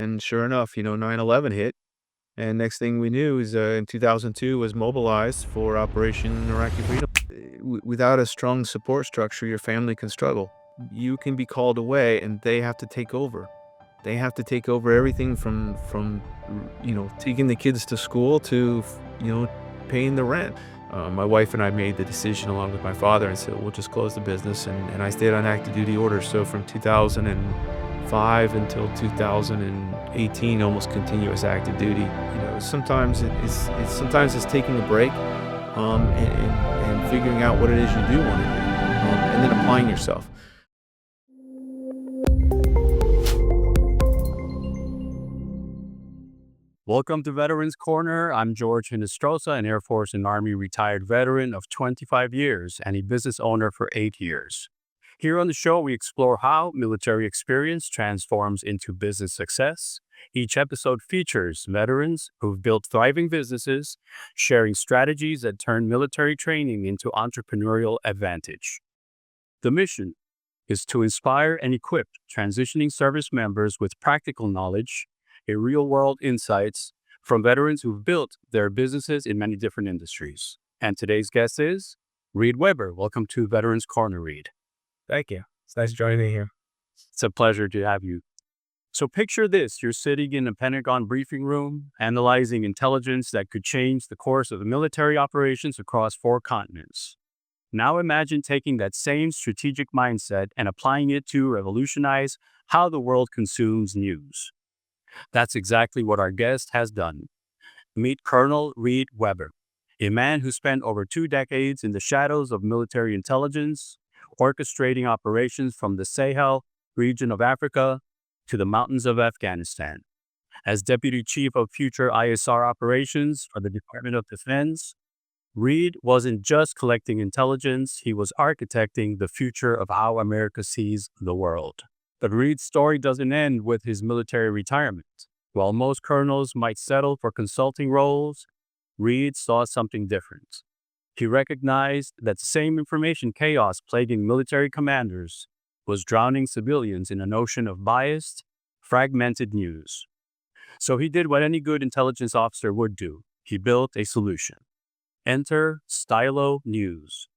And sure enough, 9/11 hit. And next thing we knew is in 2002 was mobilized for Operation Iraqi Freedom. Without a strong support structure, your family can struggle. You can be called away and they have to take over. They have to take over everything from taking the kids to school to, paying the rent. My wife and I made the decision along with my father and said, we'll just close the business. And I stayed on active duty orders. So from 2005 until 2018, almost continuous active duty. Sometimes sometimes it's taking a break, and figuring out what it is you do want to do, and then applying yourself. Welcome to Veterans Corner. I'm George Hinestrosa, an Air Force and Army retired veteran of 25 years and a business owner for 8 years. Here on the show, we explore how military experience transforms into business success. Each episode features veterans who've built thriving businesses, sharing strategies that turn military training into entrepreneurial advantage. The mission is to inspire and equip transitioning service members with practical knowledge, real-world insights from veterans who've built their businesses in many different industries. And today's guest is Reid Webber. Welcome to Veterans Corner, Reid. Thank you. It's nice joining me here. It's a pleasure to have you. So picture this. You're sitting in a Pentagon briefing room, analyzing intelligence that could change the course of military operations across 4 continents. Now imagine taking that same strategic mindset and applying it to revolutionize how the world consumes news. That's exactly what our guest has done. Meet Colonel Reid Webber, a man who spent over 2 decades in the shadows of military intelligence, orchestrating operations from the Sahel region of Africa to the mountains of Afghanistan. As Deputy Chief of Future ISR Operations for the Department of Defense, Reid wasn't just collecting intelligence, he was architecting the future of how America sees the world. But Reid's story doesn't end with his military retirement. While most colonels might settle for consulting roles, Reid saw something different. He recognized that the same information chaos plaguing military commanders was drowning civilians in an ocean of biased, fragmented news. So he did what any good intelligence officer would do. He built a solution. Enter Stylo News.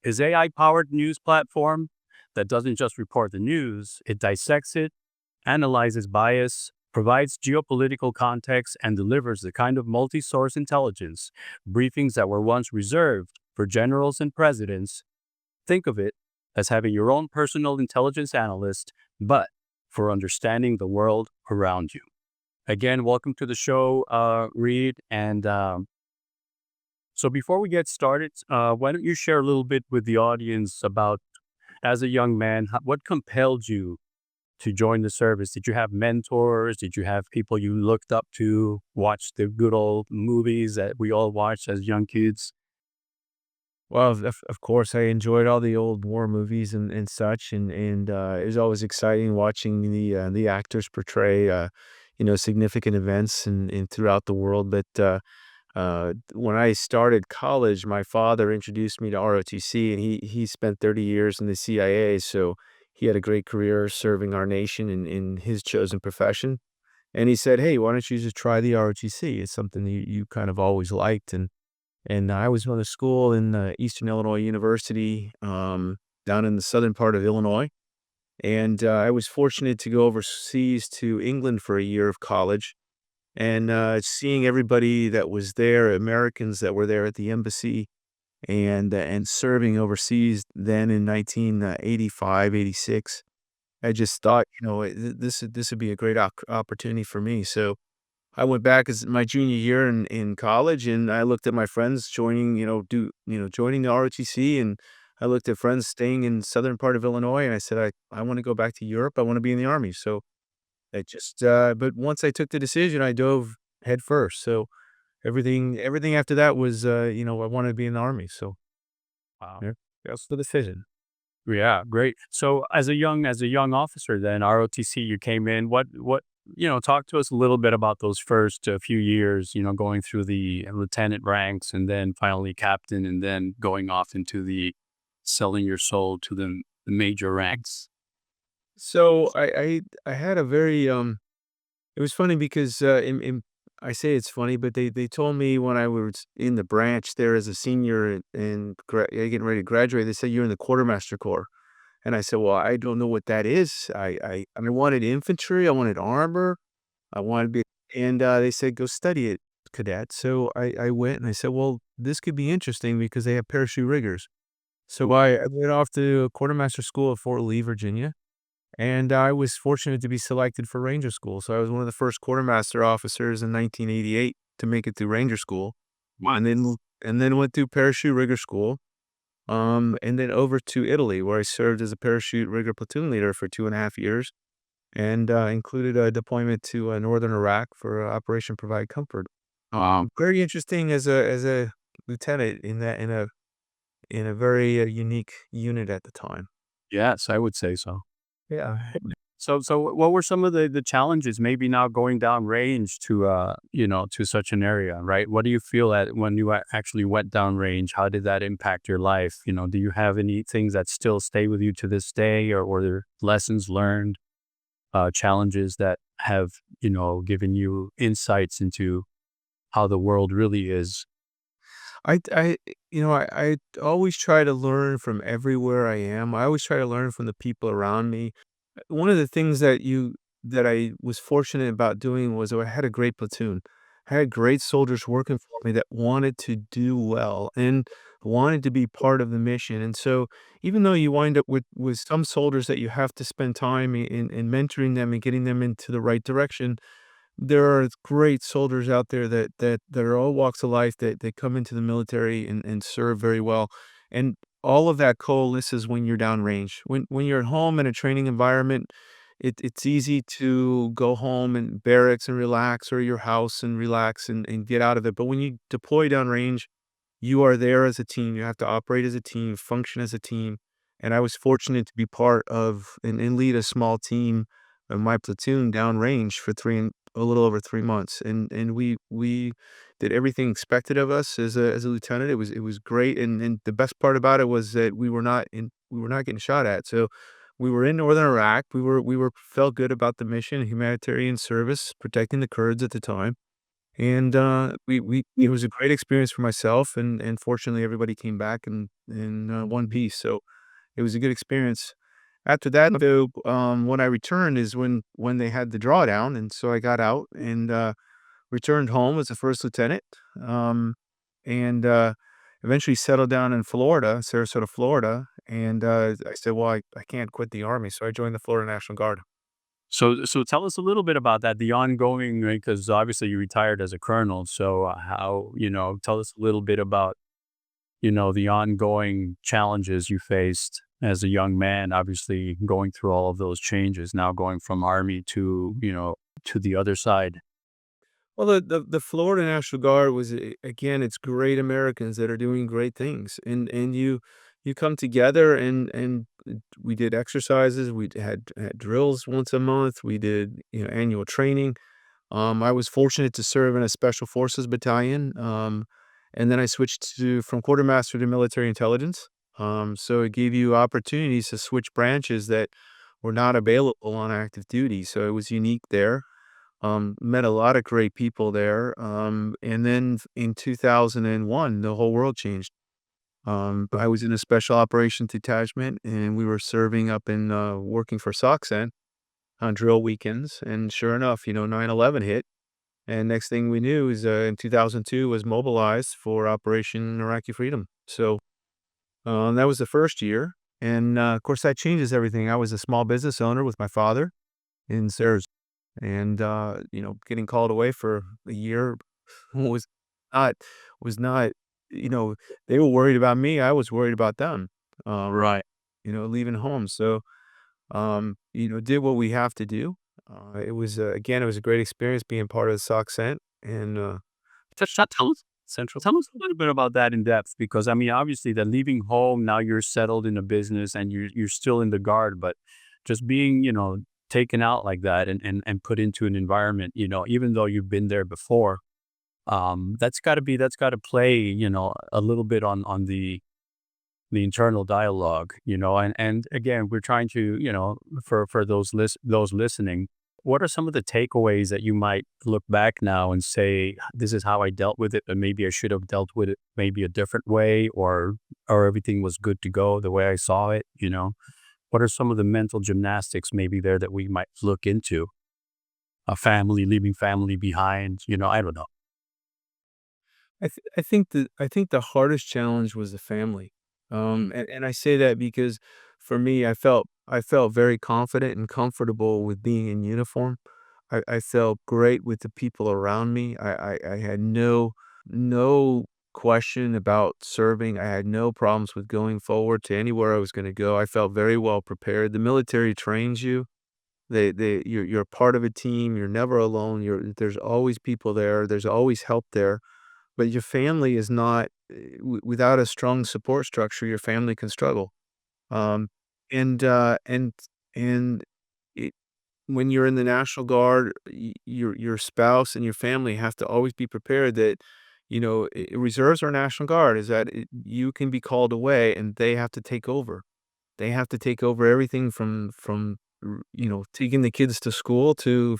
His AI-powered news platform that doesn't just report the news, it dissects it, analyzes bias, provides geopolitical context, and delivers the kind of multi-source intelligence briefings that were once reserved for generals and presidents. Think of it as having your own personal intelligence analyst, but for understanding the world around you. Again, welcome to the show, Reid. And so before we get started, why don't you share a little bit with the audience about, as a young man, what compelled you to join the service? Did you have mentors? Did you have people you looked up to, watch the good old movies that we all watched as young kids? Well, of course, I enjoyed all the old war movies and such, and it was always exciting watching the actors portray significant events and throughout the world. But when I started college, my father introduced me to ROTC, and he spent 30 years in the CIA, so he had a great career serving our nation in his chosen profession. And he said, "Hey, why don't you just try the ROTC? It's something you kind of always liked." And I was going to school in Eastern Illinois University, down in the southern part of Illinois. And I was fortunate to go overseas to England for a year of college. And seeing everybody that was there, Americans that were there at the embassy and serving overseas then in 1985, 86, I just thought, this would be a great opportunity for me. So I went back as my junior year in college, and I looked at my friends joining, joining the ROTC, and I looked at friends staying in southern part of Illinois, and I said, I want to go back to Europe. I want to be in the Army. So but once I took the decision, I dove head first. So everything after that was, I wanted to be in the Army. So Wow. yeah, that's the decision. Yeah, great. So as a young officer, then ROTC, you came in. Talk to us a little bit about those first few years. Going through the lieutenant ranks, and then finally captain, and then going off into the selling your soul to the major ranks. So I had a very It was funny because, in I say it's funny, but they told me when I was in the branch there as a senior and getting ready to graduate, they said, "You're in the quartermaster corps." And I said, "Well, I don't know what that is." I wanted infantry, I wanted armor, I wanted to be, and, they said, "Go study it, cadet." So I went and I said, "Well, this could be interesting because they have parachute riggers." So I went off to quartermaster school at Fort Lee, Virginia, and I was fortunate to be selected for Ranger School. So I was one of the first quartermaster officers in 1988 to make it through Ranger School, Wow. and then went through parachute rigger school, and then over to Italy, where I served as a parachute rigger platoon leader for 2.5 years, and included a deployment to northern Iraq for Operation Provide Comfort. Very interesting as a lieutenant in a very unique unit at the time. Yes, I would say so. Yeah. So what were some of the challenges maybe now going down range to, to such an area, right? What do you feel at when you actually went down range? How did that impact your life? Do you have any things that still stay with you to this day, or there lessons learned, challenges that have, given you insights into how the world really is? I I always try to learn from everywhere I am. I always try to learn from the people around me. One of the things that I was fortunate about doing was I had a great platoon. I had great soldiers working for me that wanted to do well and wanted to be part of the mission. And so even though you wind up with some soldiers that you have to spend time in mentoring them and getting them into the right direction, there are great soldiers out there that are all walks of life that come into the military and serve very well, and all of that coalesces when you're downrange. When you're at home in a training environment, it's easy to go home and barracks and relax, or your house and relax and get out of it, but when you deploy downrange, you are there as a team. You have to operate as a team, function as a team. And I was fortunate to be part of and lead a small team of my platoon downrange for a little over 3 months. And we did everything expected of us as a lieutenant. It was great. And the best part about it was that we were not getting shot at. So we were in northern Iraq. We were felt good about the mission, humanitarian service, protecting the Kurds at the time. And, we it was a great experience for myself, and fortunately, everybody came back in one piece, so it was a good experience. After that, though, when I returned is when they had the drawdown, and so I got out and, returned home as a first lieutenant, and, eventually settled down in Florida, Sarasota, Florida, and, I said, "Well, I can't quit the Army," so I joined the Florida National Guard. So tell us a little bit about that, the ongoing, right? Because obviously you retired as a colonel. So how, tell us a little bit about, the ongoing challenges you faced as a young man, obviously going through all of those changes, now going from army to, to the other side. Well, the Florida National Guard was again, it's great Americans that are doing great things, and you come together and we did exercises, we had drills once a month, we did annual training. I was fortunate to serve in a special forces battalion, and then I switched to from quartermaster to military intelligence. So it gave you opportunities to switch branches that were not available on active duty. So it was unique there. Met a lot of great people there. And then in 2001, the whole world changed. I was in a special operations detachment and we were serving up in, working for SOCCENT on drill weekends. And sure enough, 9/11 hit. And next thing we knew is, in 2002 was mobilized for Operation Iraqi Freedom. So, that was the first year. And, of course, that changes everything. I was a small business owner with my father in Sarasota. And, getting called away for a year was not was not you know, they were worried about me, I was worried about them, um, Right. leaving home. So, did what we have to do. It was, again, it was a great experience being part of the SOCCENT and, Tell us, Central. Tell us a little bit about that in depth, because I mean, obviously, that leaving home now you're settled in a business and you're still in the guard, but just being, taken out like that and put into an environment, even though you've been there before, that's got to play, a little bit on the internal dialogue, and again, we're trying to, for those listening. what are some of the takeaways that you might look back now and say, this is how I dealt with it, and maybe I should have dealt with it maybe a different way, or everything was good to go the way I saw it, you know? What are some of the mental gymnastics maybe there that we might look into? A family, leaving family behind, I don't know. I think the hardest challenge was the family. Mm, And I say that because for me, I felt very confident and comfortable with being in uniform. I felt great with the people around me. I had no question about serving. I had no problems with going forward to anywhere I was going to go. I felt very well prepared. The military trains you. You're part of a team. You're never alone. There's always people there. There's always help there, but your family is not without a strong support structure, your family can struggle. Um, and, uh, and and it when you're in the National Guard, your spouse and your family have to always be prepared that, reserves or National Guard is that you can be called away and they have to take over. They have to take over everything from taking the kids to school to,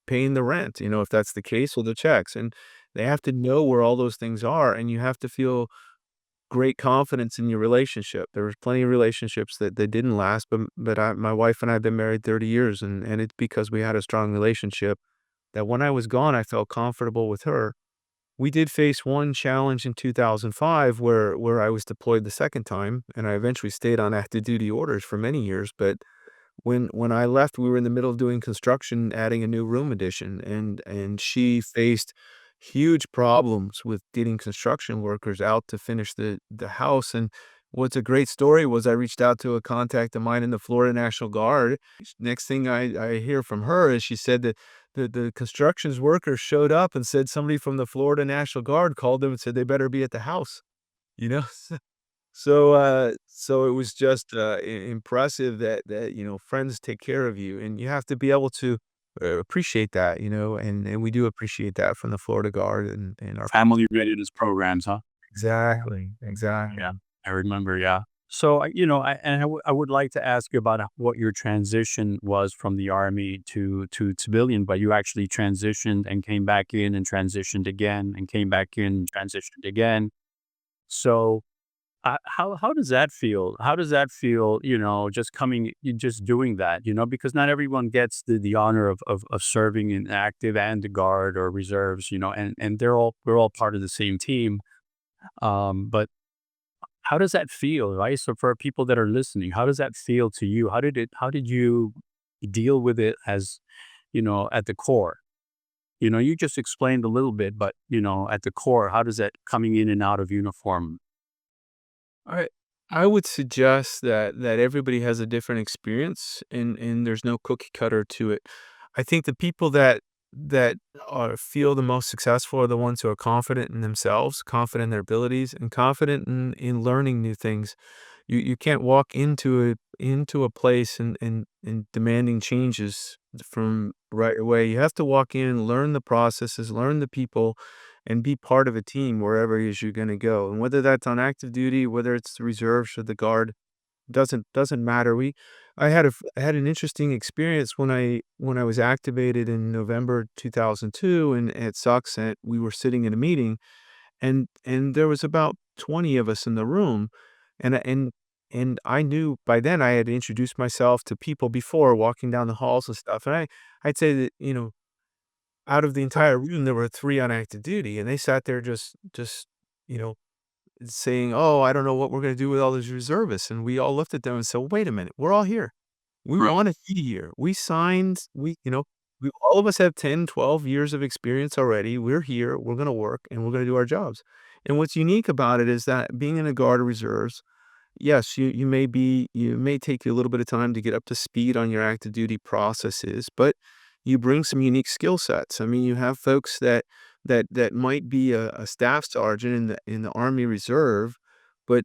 paying the rent, if that's the case, or the checks, and they have to know where all those things are, and you have to feel great confidence in your relationship. There was plenty of relationships that didn't last, but my wife and I have been married 30 years, and it's because we had a strong relationship that when I was gone, I felt comfortable with her. We did face one challenge in 2005 where I was deployed the second time, and I eventually stayed on active duty orders for many years, but when I left, we were in the middle of doing construction, adding a new room addition, and she faced huge problems with getting construction workers out to finish the house, and what's a great story was I reached out to a contact of mine in the Florida National Guard. Next thing I hear from her is she said that the constructions workers showed up and said somebody from the Florida National Guard called them and said they better be at the house, you know? So it was just, impressive that friends take care of you, and you have to be able to, appreciate that, and we do appreciate that from the Florida Guard and our family readiness programs, huh? Exactly, Yeah, exactly. I remember, yeah. So, I would like to ask you about what your transition was from the army to civilian, but you actually transitioned and came back in and transitioned again and came back in and transitioned again. So, how does that feel? How does that feel, just doing that, because not everyone gets the honor of serving in active and the guard or reserves, and we're all part of the same team. But how does that feel, right? So for people that are listening, how does that feel to you? How did you deal with it as, at the core? You just explained a little bit, but, at the core, how does that coming in and out of uniform? I I would suggest that everybody has a different experience and there's no cookie cutter to it. I think the people that feel the most successful are the ones who are confident in themselves, confident in their abilities, and confident in learning new things. You can't walk into a place and demanding changes from right away. You have to walk in, learn the processes, learn the people, and be part of a team wherever it is you're going to go. And whether that's on active duty, whether it's the reserves or the guard, doesn't matter. I had an interesting experience when I was activated in November 2002, and it sucks that we were sitting in a meeting and there was about 20 of us in the room, and I knew by then I had introduced myself to people before walking down the halls and stuff, and I'd say that, out of the entire room, there were 3 on active duty, and they sat there just, you know, saying, "Oh, I don't know what we're gonna do with all these reservists," and we all looked at them and said, "Wait a minute, we're all here. We Right. wanna be here. We signed we all of us have 10, 12 years of experience already. We're here, we're gonna work, and we're gonna do our jobs." And what's unique about it is that being in a guard or reserves, yes, you may take you a little bit of time to get up to speed on your active duty processes, but you bring some unique skill sets. I mean, you have folks that might be a staff sergeant in the Army Reserve, but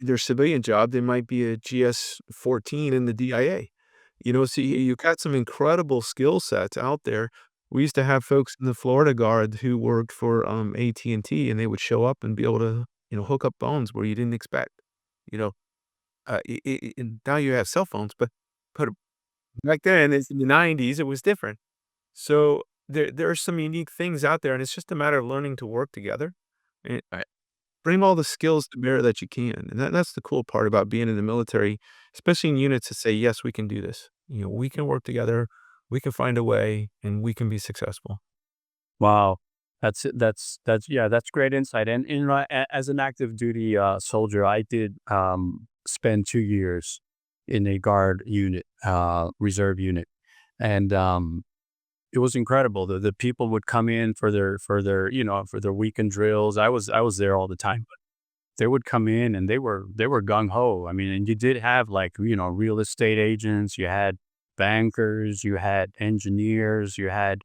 their civilian job, they might be a GS-14 in the DIA. So you got some incredible skill sets out there. We used to have folks in the Florida Guard who worked for, AT&T, and T, and they would show up and be able to, hook up phones where you didn't expect, you know? And now you have cell phones, but Back then, it's in the '90s, it was different. So, there are some unique things out there, and it's just a matter of learning to work together, and bring all the skills to bear that you can, and that's the cool part about being in the military, especially in units that say, "Yes, we can do this." You know, "We can work together, we can find a way, and we can be successful." Wow. That's yeah, that's great insight. And as an active duty soldier, I did spend 2 years in a guard unit, reserve unit, and it was incredible. The people would come in for their for their weekend drills. I was there all the time, but they would come in and they were gung ho. I mean, and you did have like real estate agents, you had bankers, you had engineers, you had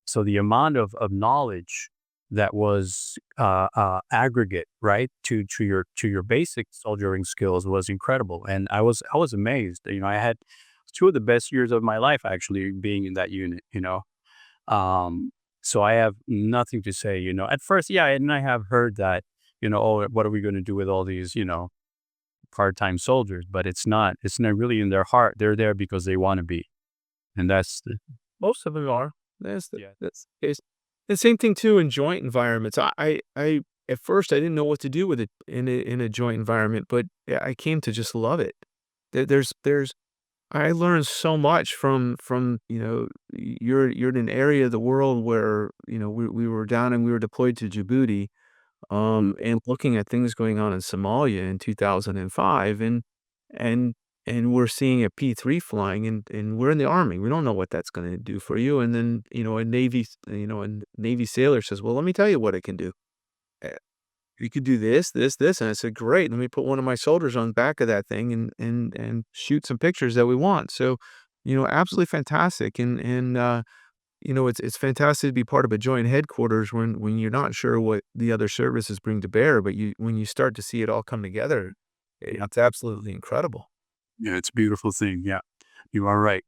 so the amount of knowledge that was aggregate, right, to your basic soldiering skills was incredible, and I was amazed. I had two of the best years of my life actually being in that unit. Um, so I have nothing to say. At first, yeah, and I have heard that, oh, what are we going to do with all these, part-time soldiers? But it's not really in their heart. They're there because they want to be, and that's the Most of them are. yeah. That's the case. The same thing too in joint environments. I at first, I didn't know what to do with it in a joint environment, but I came to just love it. There's I learned so much from, you're in an area of the world where, we were down and we were deployed to Djibouti, and looking at things going on in Somalia in 2005, and and we're seeing a P-3 flying, and we're in the Army. We don't know what that's gonna do for you, and then, a Navy sailor says, "Well, let me tell you what it can do. Eh, you could do this, this, this," and I said, "Great, let me put one of my soldiers on the back of that thing and shoot some pictures that we want." So, absolutely fantastic, it's fantastic to be part of a joint headquarters when you're not sure what the other services bring to bear, but when you start to see it all come together, it's absolutely incredible. Yeah, it's a beautiful thing. Yeah, you are right.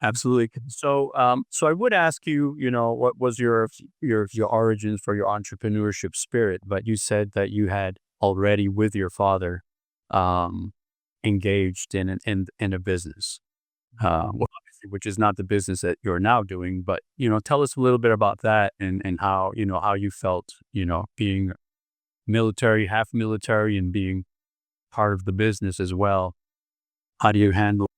Absolutely. So I would ask you, what was your origins for your entrepreneurship spirit? But you said that you had already with your father, um, engaged in a business, well, obviously, which is not the business that you're now doing. But tell us a little bit about that and how how you felt, being military, half military, and being part of the business as well. How do you handle?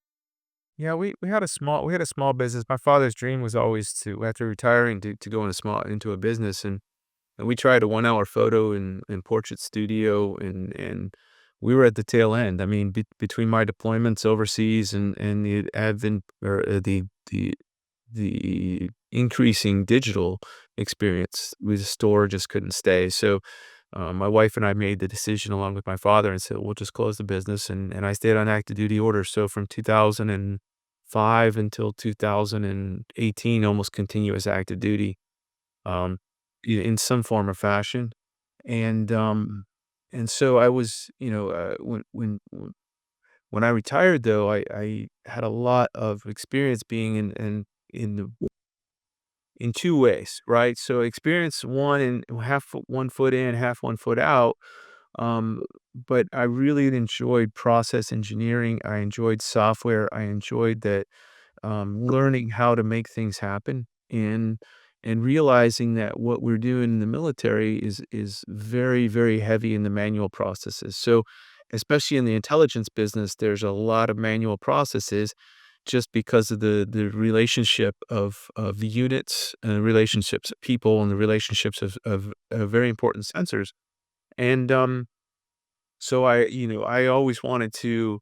Yeah, we had a small business. My father's dream was always to, after retiring, to go into a business, and we tried a 1-hour photo and portrait studio, and we were at the tail end. I mean, between my deployments overseas and the advent or the increasing digital experience, the store just couldn't stay. So, my wife and I made the decision along with my father and said, "We'll just close the business," and I stayed on active duty orders. So from 2005 until 2018, almost continuous active duty, um, in some form or fashion. And, so I was, when I retired though, I had a lot of experience being in the in 2 ways, right? So experience 1 and half 1 foot in, half 1 foot out, um, but I really enjoyed process engineering, I enjoyed software, I enjoyed that, learning how to make things happen, and realizing that what we're doing in the military is very, very heavy in the manual processes. So, especially in the intelligence business, there's a lot of manual processes just because of the relationship of the units and the relationships of people and the relationships of very important sensors. And, so I always wanted to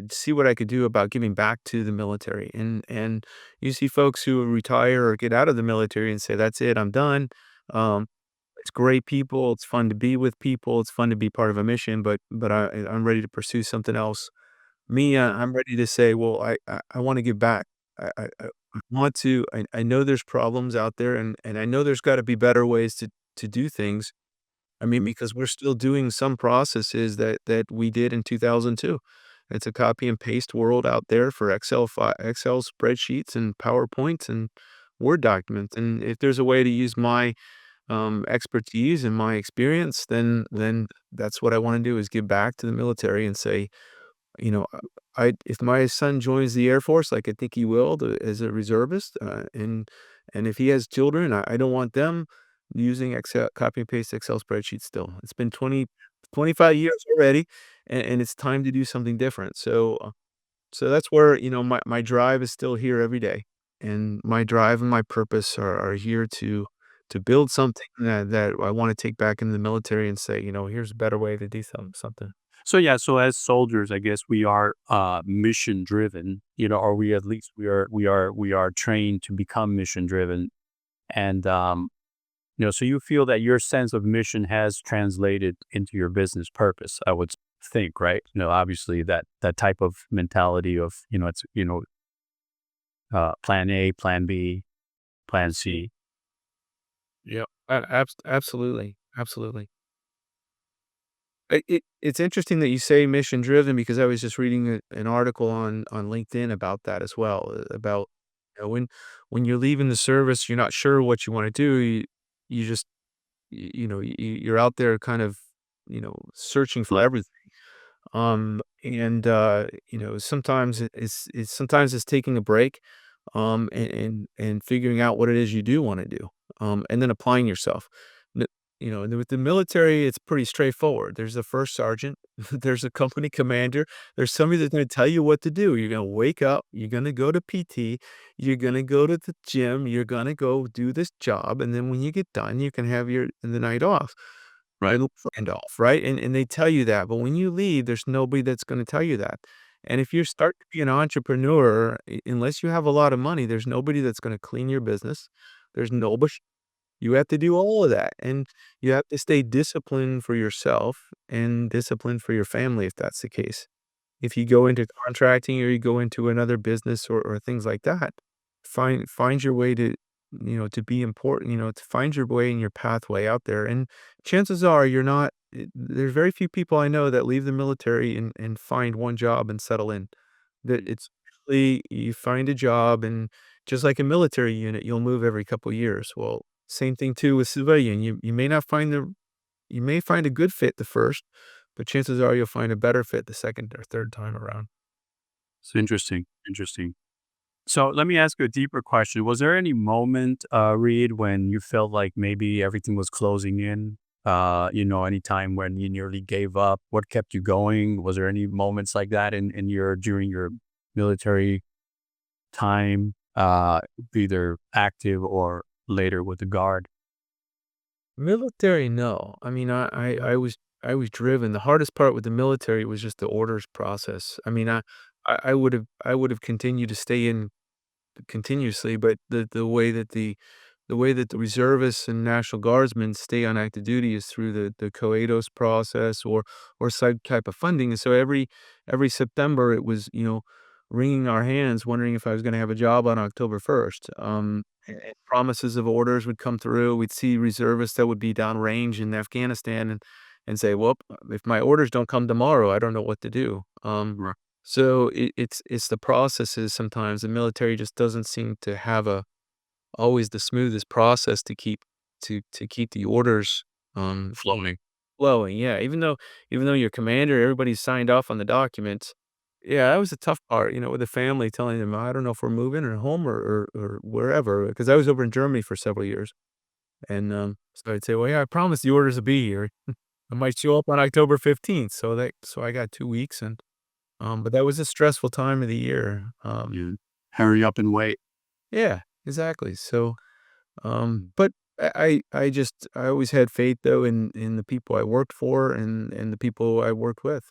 see what I could do about giving back to the military. And you see folks who retire or get out of the military and say, "That's it, I'm done." It's great people. It's fun to be with people. It's fun to be part of a mission, but I'm ready to pursue something else. Me, I'm ready to say, well, I want to give back. I want to. I know there's problems out there, and I know there's got to be better ways to do things. I mean, because we're still doing some processes that we did in 2002. It's a copy and paste world out there for Excel spreadsheets and PowerPoints and Word documents, and if there's a way to use my, expertise and my experience, then that's what I wanna do is give back to the military and say, if my son joins the Air Force, like I think he will, as a reservist, and if he has children, I don't want them using Excel, copy and paste Excel spreadsheets still. It's been 25 years already, and it's time to do something different. So that's where, my drive is still here every day, and my drive and my purpose are here to build something that I wanna take back into the military and say, "Here's a better way to do something." So yeah, so as soldiers, I guess we are mission driven, or we at least we are trained to become mission driven. And so you feel that your sense of mission has translated into your business purpose, I would think, right? Obviously that type of mentality of, it's, plan A, plan B, plan C. Yeah, absolutely, absolutely. It's interesting that you say mission driven because I was just reading an article on LinkedIn about that as well. About when you're leaving the service, you're not sure what you want to do. You just you're out there kind of searching for everything. Sometimes sometimes it's taking a break, and figuring out what it is you do wanna do, and then applying yourself. N and with the military, it's pretty straightforward. There's a first sergeant, there's a company commander, there's somebody that's gonna tell you what to do. You're gonna wake up, you're gonna go to PT, you're gonna go to the gym, you're gonna go do this job, and then when you get done, you can have the night off. Right. Little friend off, right? And they tell you that, but when you leave, there's nobody that's gonna tell you that. And if you start to be an entrepreneur, unless you have a lot of money, there's nobody that's gonna clean your business. There's nobody. You have to do all of that, and you have to stay disciplined for yourself and disciplined for your family if that's the case. If you go into contracting or you go into another business or things like that, find your way to be important, to find your way in your pathway out there. And chances are you're not there's very few people I know that leave the military and find one job and settle in. That it's usually you find a job, and just like a military unit, you'll move every couple years. Well, same thing too with civilian. You may find a good fit the first, but chances are you'll find a better fit the second or third time around. It's interesting. Interesting. So let me ask you a deeper question. Was there any moment, Reed, when you felt like maybe everything was closing in? Any time when you nearly gave up? What kept you going? Was there any moments like that in your during your military time, either active or later with the guard? Military, no. I mean, I was driven. The hardest part with the military was just the orders process. I mean, I would have continued to stay in continuously, but the way that the reservists and National Guardsmen stay on active duty is through the COATOS process or some type of funding. And so every September it was, wringing our hands, wondering if I was going to have a job on October 1st. And promises of orders would come through. We'd see reservists that would be downrange in Afghanistan and say, well, if my orders don't come tomorrow, I don't know what to do. Right. So it's the processes sometimes. The military just doesn't seem to have a always the smoothest process to keep the orders, Flowing. flowing. Yeah, even though your commander, everybody signed off on the documents. Yeah, that was the tough part, with the family telling them, "I don't know if we're moving or home or wherever," because I was over in Germany for several years. And, so I'd say, "Well, yeah, I promise the orders will be here. I might show up on October 15th." So I got 2 weeks, but that was a stressful time of the year. You hurry up and wait. Yeah, exactly. But I always had faith though in the people I worked for and the people I worked with.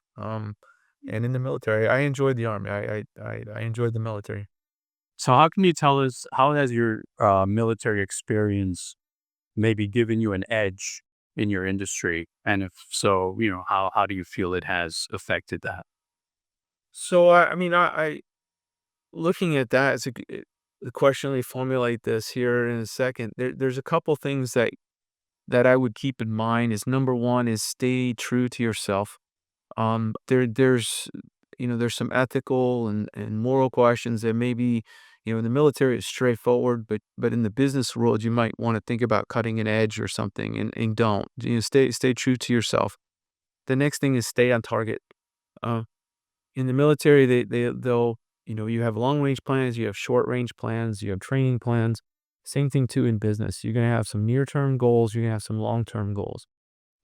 And in the military, I enjoyed the army. I enjoyed the military. So how can you tell us how has your military experience maybe given you an edge in your industry? And if so, how do you feel it has affected that? So I mean, I looking at that as the question. Let me formulate this here in a second. There's a couple things that I would keep in mind. Is number one is stay true to yourself. There's some ethical and moral questions that maybe, in the military is straightforward, but in the business world, you might want to think about cutting an edge or something and don't. Stay true to yourself. The next thing is stay on target. Uh, in the military, they'll you have long range plans, you have short range plans, you have training plans. Same thing too in business. You're gonna have some near term goals, you're gonna have some long term goals.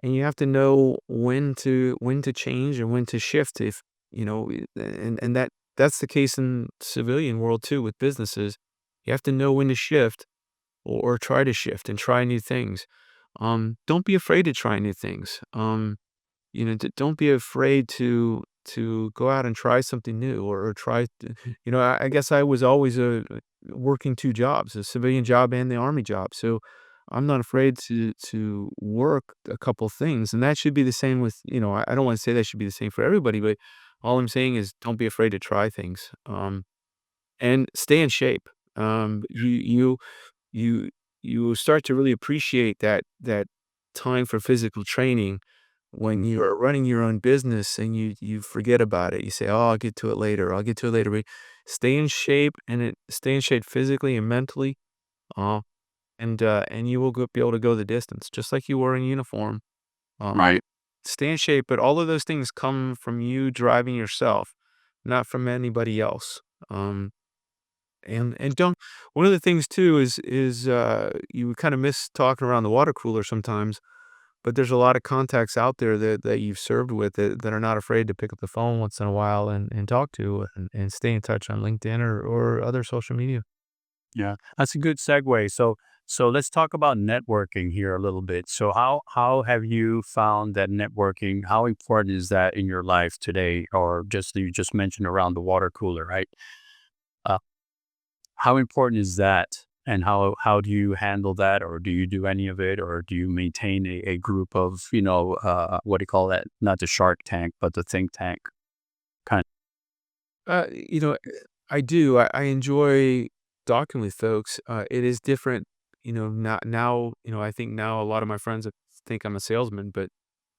And you have to know when to change and when to shift if that's the case in civilian world too with businesses. You have to know when to shift or try to shift and try new things. Don't be afraid to try new things. Don't be afraid to go out and try something new or try. I guess I was always working two jobs, a civilian job and the army job. So I'm not afraid to work a couple things, and that should be the same with. I don't want to say that should be the same for everybody, but all I'm saying is don't be afraid to try things. And stay in shape. You you start to really appreciate that time for physical training when you're running your own business and you forget about it. You say, "Oh, I'll get to it later. I'll get to it later." But stay in shape stay in shape physically and mentally, uh, and you will be able to go the distance just like you were in uniform. Right. Stay in shape, but all of those things come from you driving yourself, not from anybody else. Um, and don't one of the things too is you kinda miss talking around the water cooler sometimes, but there's a lot of contacts out there that you've served with that are not afraid to pick up the phone once in a while and talk to and stay in touch on LinkedIn or other social media. Yeah, that's a good segue. So let's talk about networking here a little bit. So how have you found that networking? How important is that in your life today? Or just you just mentioned around the water cooler, right? Uh, how important is that? And how do you handle that, or do you do any of it, or do you maintain a group of what do you call that? Not the Shark Tank, but the think tank kind. Uh, you know, I do. I enjoy talking with folks. It is different, now, I think now a lot of my friends think I'm a salesman, but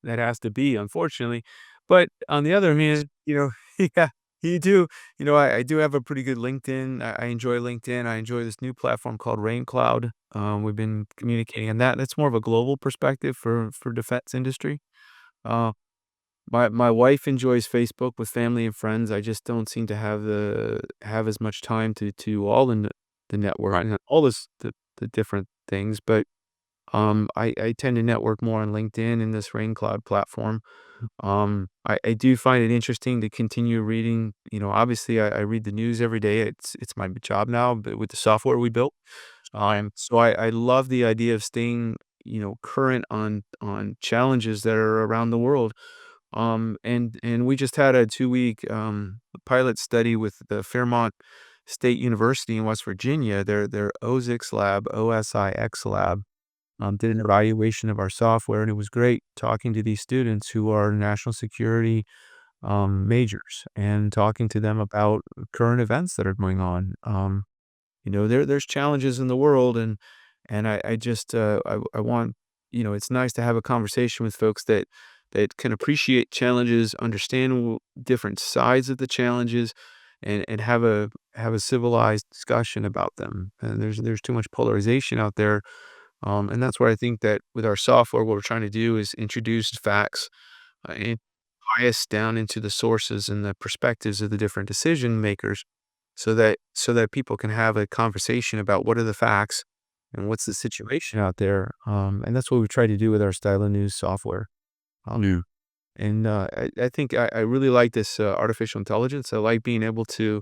that has to be, unfortunately. But on the other hand, yeah, you do. I do have a pretty good LinkedIn. I enjoy LinkedIn. I enjoy this new platform called Rain Cloud. We've been communicating on that. That's more of a global perspective for defense industry. Uh, my wife enjoys Facebook with family and friends. I just don't seem to have as much time to all the network Right. and all the different things, but, I tend to network more on LinkedIn in this Rain Cloud platform. I do find it interesting to continue reading, obviously, I read the news every day. It's my job now, but with the software we built. So I love the idea of staying, current on challenges that are around the world. And we just had a 2-week, pilot study with the Fairmont State University in West Virginia. Their OSIX lab, OSIX lab, did an evaluation of our software, and it was great talking to these students who are national security, majors and talking to them about current events that are going on. There's challenges in the world, and I just, I want it's nice to have a conversation with folks that can appreciate challenges, understand different sides of the challenges, and have a civilized discussion about them. And there's too much polarization out there, and that's where I think that with our software, what we're trying to do is introduce facts, and bias down into the sources and the perspectives of the different decision makers so that people can have a conversation about what are the facts and what's the situation out there. And that's what we try to do with our Stylo News software. Um, Yeah. I think I really like this artificial intelligence. I like being able to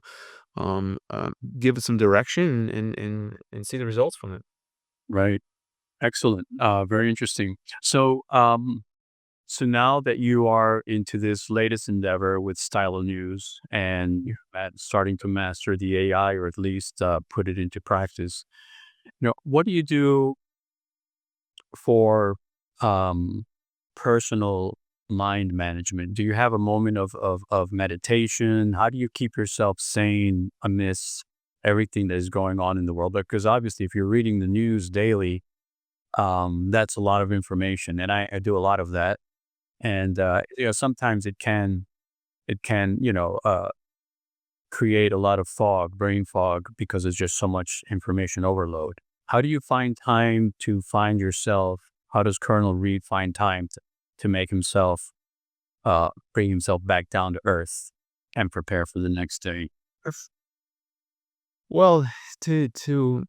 give it some direction and see the results from it. Right. Excellent. Very interesting. So now that you are into this latest endeavor with Stylo News and you're starting to master the AI, or at least put it into practice, what do you do for um, personal mind management? Do you have a moment of meditation? How do you keep yourself sane amidst everything that is going on in the world? Because obviously, if you're reading the news daily, that's a lot of information, and I do a lot of that. And sometimes it can create a lot of brain fog, because there's just so much information overload. How do you find time to find yourself? How does Colonel Reid find time to make himself bring himself back down to earth? and prepare for the next day? If- Well, to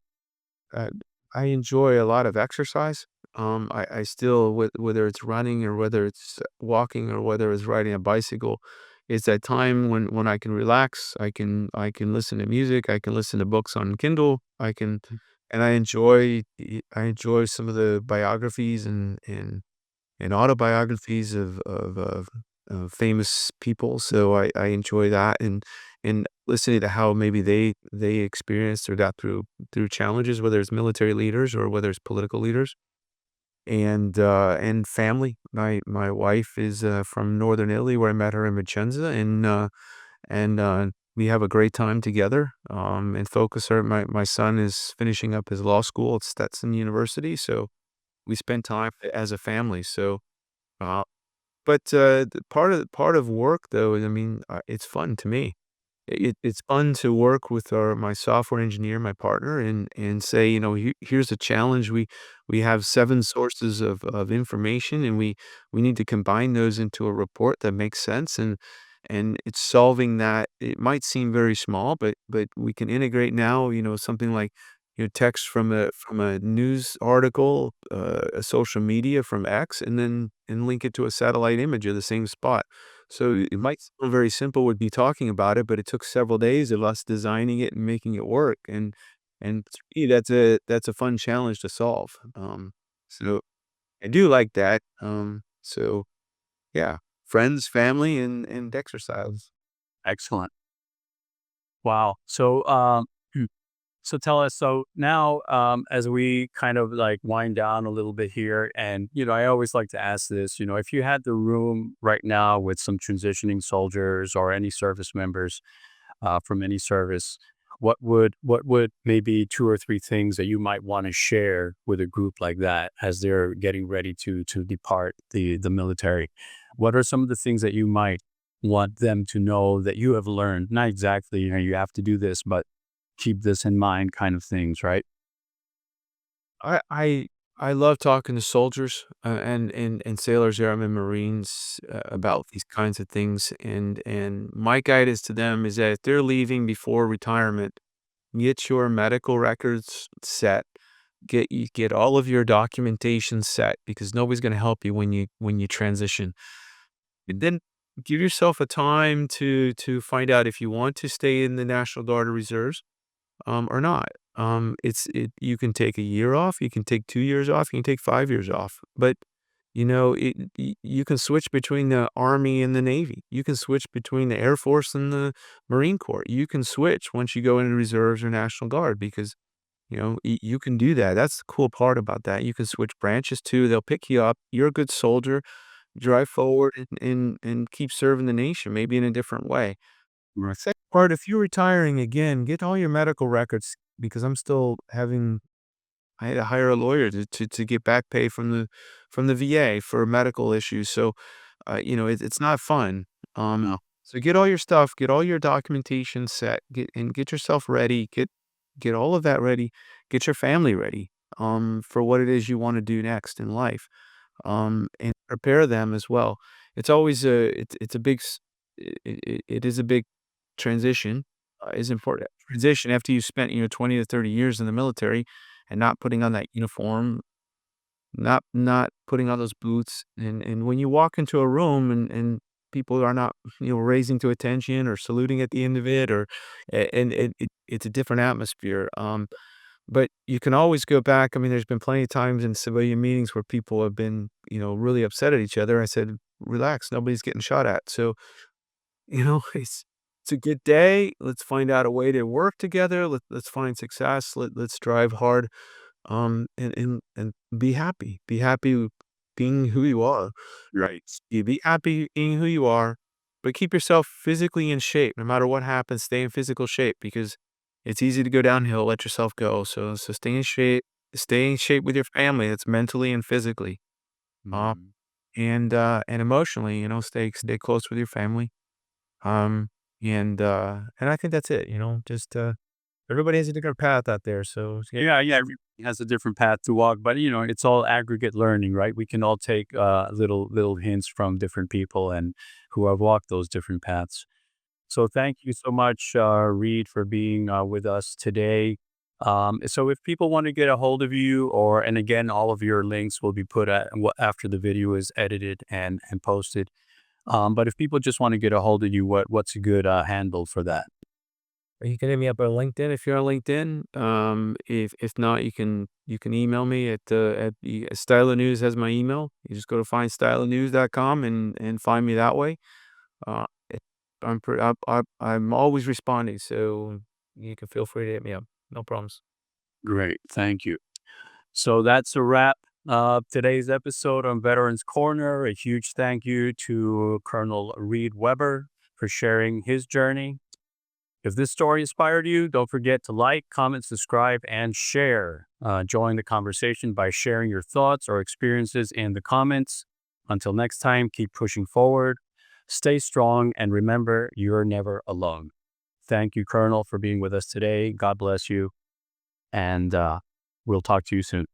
uh, I enjoy a lot of exercise. I still, whether it's running or whether it's walking or whether it's riding a bicycle, it's that time when I can relax. I can listen to music. I can listen to books on Kindle. And I enjoy some of the biographies and autobiographies of famous people. So I enjoy that and listening to how maybe they experienced or got through challenges, whether it's military leaders or whether it's political leaders and family. My wife is from northern Italy, where I met her in Vicenza, and we have a great time together. And focus her. My son is finishing up his law school at Stetson University, so we spend time as a family. So. Uh, the part of work though, I mean, it's fun to me. It's fun to work with my software engineer, my partner, and say, here's a challenge. We have 7 sources of information, and we need to combine those into a report that makes sense, and it's solving that. It might seem very small, but we can integrate now, something like, text from a news article, a social media from X, and link it to a satellite image of the same spot. So it might sound very simple with me talking about it, but it took several days of us designing it and making it work. And to me, that's a fun challenge to solve. So I do like that. So yeah, friends, family, and exercise. Excellent. Wow. So tell us, so now, as we kind of like wind down a little bit here, and, I always like to ask this, if you had the room right now with some transitioning soldiers or any service members, from any service, what would maybe 2 or 3 things that you might want to share with a group like that as they're getting ready to depart the military? What are some of the things that you might want them to know that you have learned? Not exactly, you have to do this, but keep this in mind kind of things, right? I I I love talking to soldiers and sailors, airmen, Marines about these kinds of things. And my guidance to them is that if they're leaving before retirement, get your medical records set. Get all of your documentation set because nobody's going to help you when you transition. And then give yourself a time to find out if you want to stay in the National Guard or Reserves or not. You can take a year off, you can take 2 years off, you can take 5 years off. But you can switch between the Army and the Navy. You can switch between the Air Force and the Marine Corps. You can switch once you go into reserves or National Guard because you can do that. That's the cool part about that. You can switch branches too. They'll pick you up. You're a good soldier. Drive forward and keep serving the nation, maybe in a different way. Right. Second part, if you're retiring again, get all your medical records because I had to hire a lawyer to get back pay from the VA for medical issues. So, it's not fun. No. So get all your stuff, get all your documentation set, get yourself ready, get all of that ready, get your family ready, for what it is you want to do next in life, and prepare them as well. It's a big, it is a big transition, is important. Transition after you spent, 20 to 30 years in the military and not putting on that uniform, not putting on those boots, and when you walk into a room and people are not, raising to attention or saluting at the end of it or and it's a different atmosphere, but you can always go back. I mean, there's been plenty of times in civilian meetings where people have been, really upset at each other. I said, "Relax, nobody's getting shot at." So, it's a good day. Let's find out a way to work together. Let's find success. Let's drive hard. And be happy. Be happy with being who you are. Right. You be happy being who you are, but keep yourself physically in shape. No matter what happens, stay in physical shape because it's easy to go downhill. Let yourself go. So stay in shape. Stay in shape with your family. That's mentally and physically. Uh, Mhm. and emotionally, stay close with your family. Um, and I think that's it. Just everybody has a different path out there. So yeah. Yeah, yeah, everybody has a different path to walk, but, it's all aggregate learning, right? We can all take, little hints from different people and who have walked those different paths. So thank you so much, Reed, for being with us today. So if people want to get a hold of you, and again, all of your links will be put after the video is edited and posted. But if people just want to get a hold of you, what's a good handle for that? You can hit me up on LinkedIn if you're on LinkedIn. If not, you can email me at Stylo News has my email. You just go to findstylonews.com and find me that way. Uh, it, I'm always responding, so you can feel free to hit me up. No problems. Great, thank you. So that's a wrap of today's episode on Veterans Corner. A huge thank you to Colonel Reid Webber for sharing his journey. If this story inspired you, don't forget to like, comment, subscribe, and share. Join the conversation by sharing your thoughts or experiences in the comments. Until next time, keep pushing forward, stay strong, and remember, you're never alone. Thank you, Colonel, for being with us today. God bless you, and we'll talk to you soon.